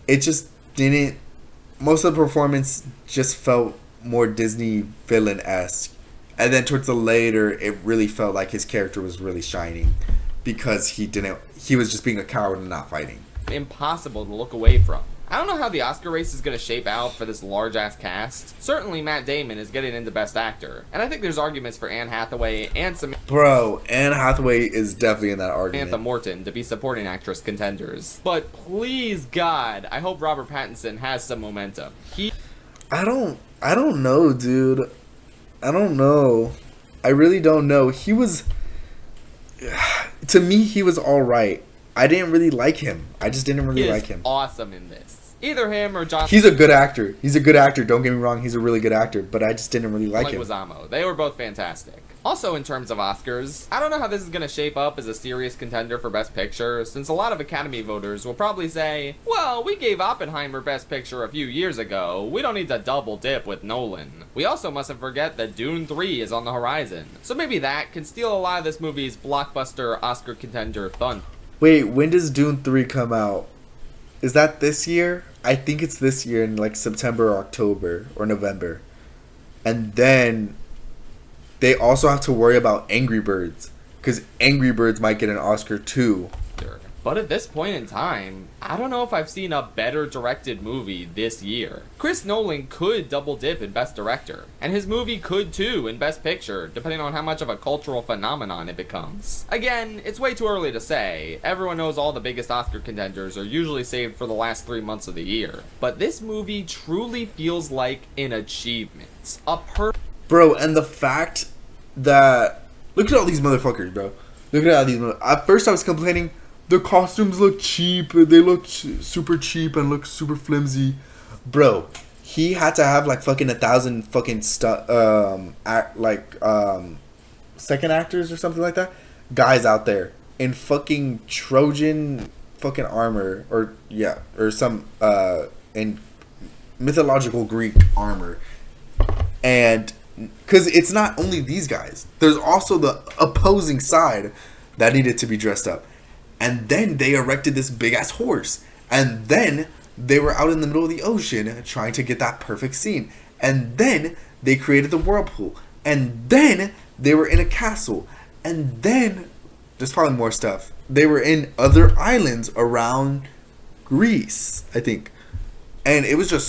It just didn't... Most of the performance just felt more Disney villain-esque. And then towards the later, it really felt like his character was really shining because he was just being a coward and not fighting. Impossible to look away from. I don't know how the Oscar race is going to shape out for this large-ass cast. Certainly Matt Damon is getting into Best Actor. And I think there's arguments for Anne Hathaway and Bro, Anne Hathaway is definitely in that argument. Samantha Morton to be supporting actress contenders. But please, God, I hope Robert Pattinson has some momentum. I don't know, dude. I don't know. I really don't know. He was... To me, he was alright. I didn't really like him. I just didn't really like him. Awesome in this. Either him or John... He's a good actor. He's a good actor. Don't get me wrong. He's a really good actor. But I just didn't really like him. Leguizamo. They were both fantastic. Also, in terms of Oscars, I don't know how this is going to shape up as a serious contender for Best Picture, since a lot of Academy voters will probably say, well, we gave Oppenheimer Best Picture a few years ago. We don't need to double dip with Nolan. We also mustn't forget that Dune 3 is on the horizon. So maybe that can steal a lot of this movie's blockbuster Oscar contender thunder. Wait, when does Dune 3 come out? Is that this year? I think it's this year in like September or October or November. And then they also have to worry about Angry Birds, because Angry Birds might get an Oscar too. But at this point in time, I don't know if I've seen a better directed movie this year. Chris Nolan could double dip in Best Director, and his movie could too in Best Picture, depending on how much of a cultural phenomenon it becomes. Again, it's way too early to say. Everyone knows all the biggest Oscar contenders are usually saved for the last 3 months of the year. But this movie truly feels like an achievement. Bro, and the fact that... Look at all these motherfuckers, bro. Look at all these At first I was complaining... The costumes look cheap. They look super cheap and look super flimsy. Bro, he had to have like fucking 1,000 fucking second actors or something like that. Guys out there in fucking Trojan fucking armor or some in mythological Greek armor. And because it's not only these guys, there's also the opposing side that needed to be dressed up. And then they erected this big-ass horse. And then they were out in the middle of the ocean trying to get that perfect scene. And then they created the whirlpool. And then they were in a castle. And then, there's probably more stuff. They were in other islands around Greece, I think. And it was just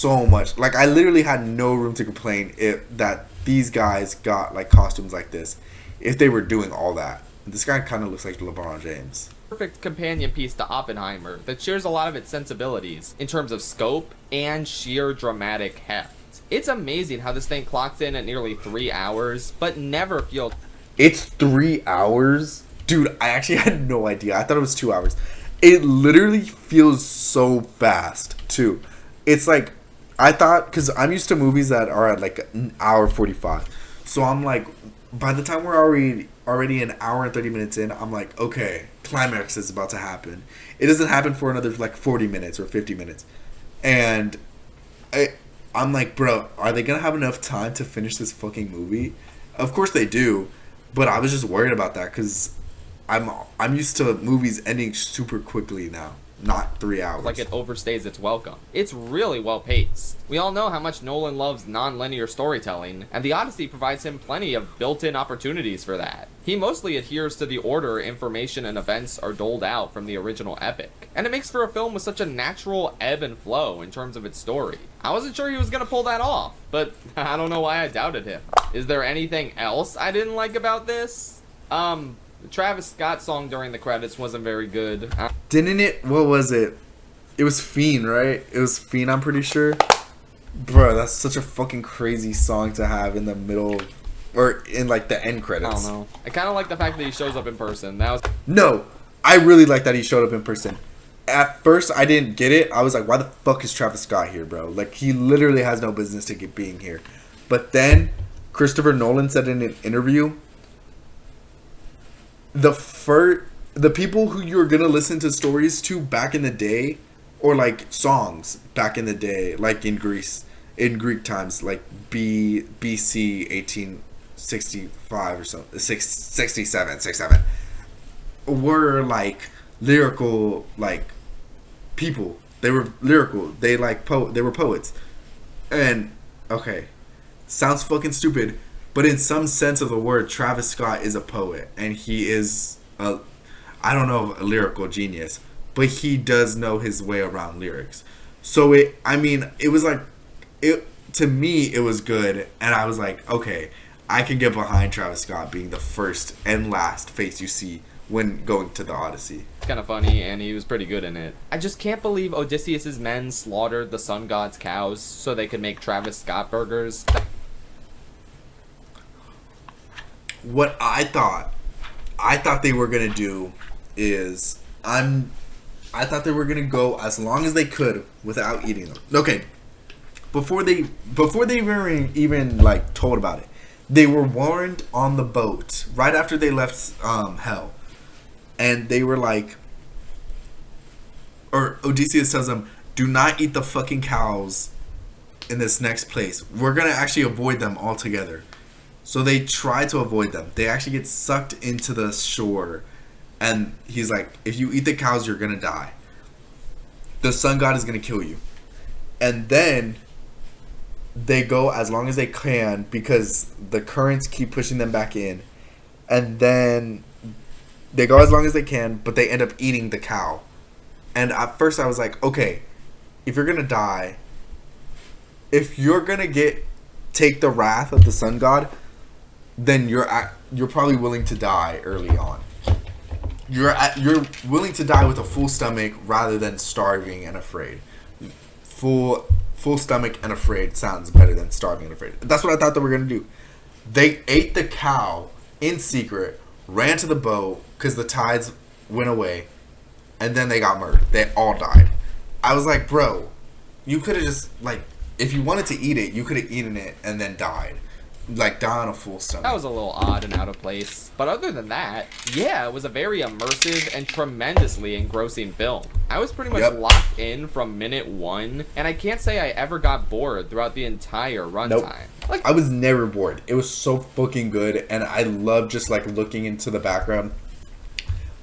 so much. Like, I literally had no room to complain that these guys got, like, costumes like this. If they were doing all that. This guy kind of looks like LeBron James. Perfect companion piece to Oppenheimer that shares a lot of its sensibilities in terms of scope and sheer dramatic heft. It's amazing how this thing clocks in at nearly 3 hours, but never feels... It's 3 hours? Dude, I actually had no idea. I thought it was 2 hours. It literally feels so fast, too. It's like, I thought, because I'm used to movies that are at like an hour 45. So I'm like, by the time we're already an hour and 30 minutes in, I'm like, okay, climax is about to happen. It doesn't happen for another like 40 minutes or 50 minutes. And I'm like, bro, are they going to have enough time to finish this fucking movie? Of course they do. But I was just worried about that because I'm used to movies ending super quickly now, not 3 hours. Like it overstays its welcome. It's really well paced. We all know how much Nolan loves non-linear storytelling, and the Odyssey provides him plenty of built-in opportunities for that. He mostly adheres to the order information and events are doled out from the original epic, and it makes for a film with such a natural ebb and flow in terms of its story. I wasn't sure he was gonna pull that off, but I don't know why I doubted him. Is there anything else I didn't like about this? The Travis Scott song during the credits wasn't very good. Didn't it? What was it? It was Fiend, right? It was Fiend, I'm pretty sure. Bro, that's such a fucking crazy song to have in the middle, or in like the end credits. I don't know. I kind of like the fact that he shows up in person. That was... No, I really like that he showed up in person. At first, I didn't get it. I was like, why the fuck is Travis Scott here, bro? Like, he literally has no business to being here. But then, Christopher Nolan said in an interview, the people who you're gonna listen to stories to back in the day, or like songs back in the day, like in Greek times, like BC 1865 or something, 67, were like lyrical, like people. They were lyrical. They like they were poets. And okay, sounds fucking stupid. But in some sense of the word, Travis Scott is a poet, and he is a lyrical genius, but he does know his way around lyrics. So it was like, to me, it was good, and I was like, okay, I can get behind Travis Scott being the first and last face you see when going to the Odyssey. Kind of funny, and he was pretty good in it. I just can't believe Odysseus's men slaughtered the sun god's cows so they could make Travis Scott burgers. What I thought they were gonna do is I thought they were gonna go as long as they could without eating them. Okay, before they were even like told about it, they were warned on the boat right after they left Hell, and they were like, or Odysseus tells them, do not eat the fucking cows in this next place. We're gonna actually avoid them altogether. So they try to avoid them. They actually get sucked into the shore. And he's like, if you eat the cows, you're going to die. The sun god is going to kill you. And then they go as long as they can because the currents keep pushing them back in. And then they go as long as they can, but they end up eating the cow. And at first I was like, okay, if you're going to die, if you're going to take the wrath of the sun god, then you're probably willing to die early on. You're willing to die with a full stomach rather than starving and afraid. Full stomach and afraid sounds better than starving and afraid. That's what I thought they were gonna do. They ate the cow in secret, ran to the boat because the tides went away, and then they got murdered. They all died. I was like, bro, you could have just like, if you wanted to eat it, you could have eaten it and then died. Like, die on a full stomach. That was a little odd and out of place. But other than that, yeah, it was a very immersive and tremendously engrossing film. I was pretty much locked in from minute one, and I can't say I ever got bored throughout the entire runtime. Nope. Like, I was never bored. It was so fucking good, and I love just, like, looking into the background.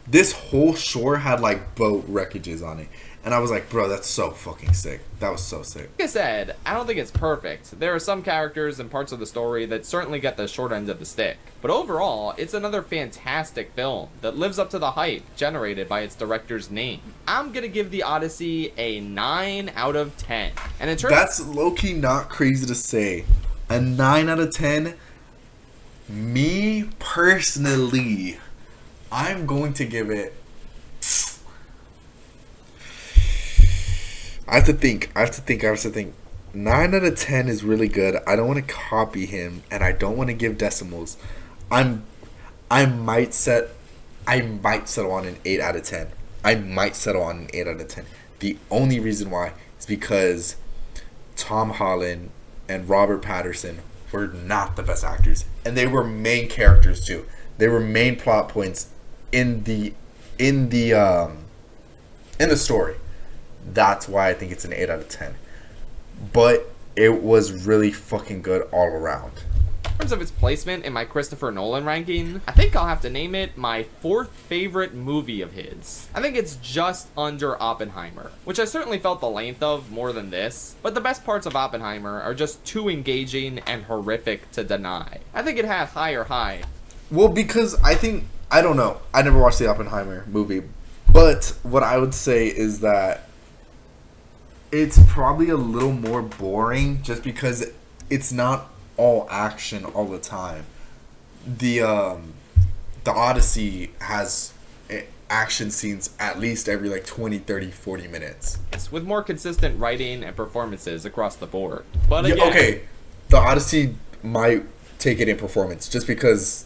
This whole shore had, like, boat wreckages on it. And I was like, bro, that's so fucking sick. That was so sick. Like I said, I don't think it's perfect. There are some characters and parts of the story that certainly get the short end of the stick. But overall, it's another fantastic film that lives up to the hype generated by its director's name. I'm gonna give The Odyssey a 9 out of 10. And in terms That's low-key not crazy to say. A 9 out of 10? Me, personally, I'm going to give it... I have to think. 9 out of 10 is really good. I don't want to copy him, and I don't want to give decimals. I might set I might settle on an 8 out of 10. I might settle on an 8 out of 10. The only reason why is because Tom Holland and Robert Pattinson were not the best actors, and they were main characters too. They were main plot points in the story. That's why I think it's an 8 out of 10. But it was really fucking good all around. In terms of its placement in my Christopher Nolan ranking, I think I'll have to name it my 4th favorite movie of his. I think it's just under Oppenheimer, which I certainly felt the length of more than this, but the best parts of Oppenheimer are just too engaging and horrific to deny. I think it had higher high. Well, because I don't know. I never watched the Oppenheimer movie, but what I would say is that it's probably a little more boring just because it's not all action all the time. The Odyssey has action scenes at least every like 20, 30, 40 minutes. With more consistent writing and performances across the board. But again, okay, the Odyssey might take it in performance just because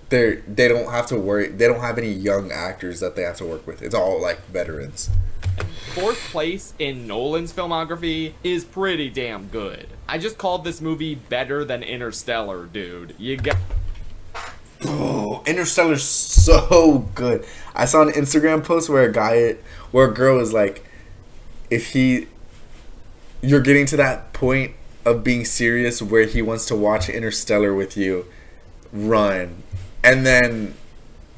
they don't have to worry. They don't have any young actors that they have to work with. It's all like veterans. 4th place in Nolan's filmography is pretty damn good. I just called this movie better than Interstellar, dude. You got... Oh, Interstellar's so good. I saw an Instagram post where a girl is like, if you're getting to that point of being serious where he wants to watch Interstellar with you, run. And then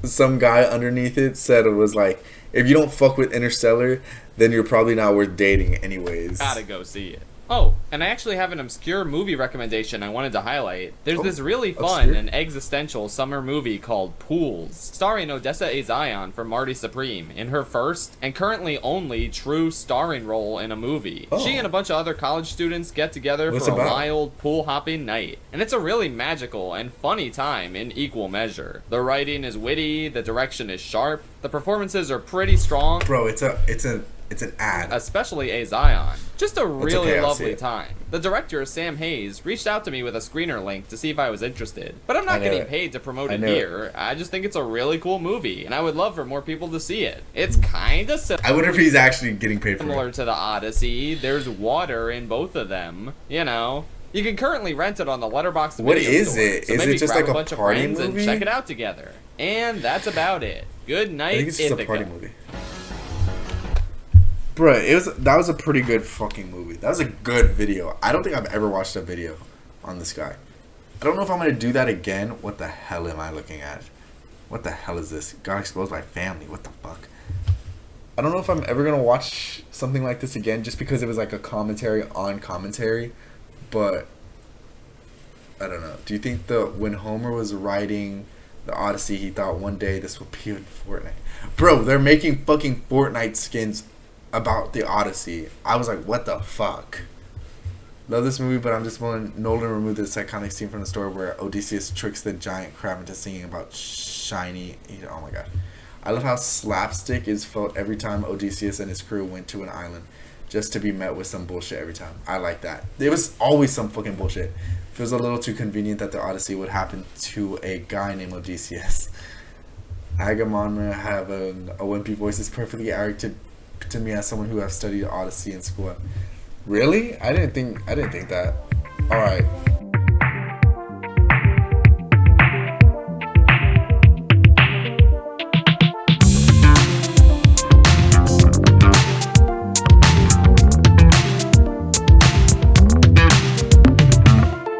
some guy underneath it said it was like, if you don't fuck with Interstellar, then you're probably not worth dating anyways. Gotta go see it. Oh, and I actually have an obscure movie recommendation I wanted to highlight. There's this really fun obscure? and existential summer movie called Pools, starring Odessa A. Zion from Marty Supreme in her first and currently only true starring role in a movie. Oh. She and a bunch of other college students get together What's for a it about? wild pool hopping night, and it's a really magical and funny time in equal measure. The writing is witty, the direction is sharp, the performances are pretty strong. Bro, it's an ad. Especially A. Zion. Just a really okay, I'll see lovely it. time. The director, Sam Hayes, reached out to me with a screener link to see if I was interested. But I'm not I know getting it. paid to promote I it know it. here. I just think it's a really cool movie, and I would love for more people to see it. It's kinda I wonder if he's actually getting paid for similar it. to the Odyssey. There's water in both of them. You know. You can currently rent it on the Letterboxd What video is store, it? So Is maybe it just grab like a bunch of party friends movie? and check it out together. And that's about it. Good night, I think it's just Ithaca. a party movie. Bruh, that was a pretty good fucking movie. That was a good video. I don't think I've ever watched a video on this guy. I don't know if I'm gonna do that again. What the hell am I looking at? What the hell is this? Got exposed by family. What the fuck? I don't know if I'm ever gonna watch something like this again just because it was like a commentary on commentary. But I don't know. Do you think when Homer was writing the Odyssey, he thought one day this will be in Fortnite? Bro, they're making fucking Fortnite skins about the Odyssey. I was like, what the fuck? Love this movie, but I'm just willing Nolan removed this iconic scene from the story where Odysseus tricks the giant crab into singing about shiny. Oh my god. I love how slapstick is felt every time Odysseus and his crew went to an island just to be met with some bullshit every time. I like that. There was always some fucking bullshit. It was a little too convenient that the Odyssey would happen to a guy named Odysseus. Agamemnon have a wimpy voice is perfectly accurate to me as someone who have studied Odyssey in school. Really? I didn't think that. All right.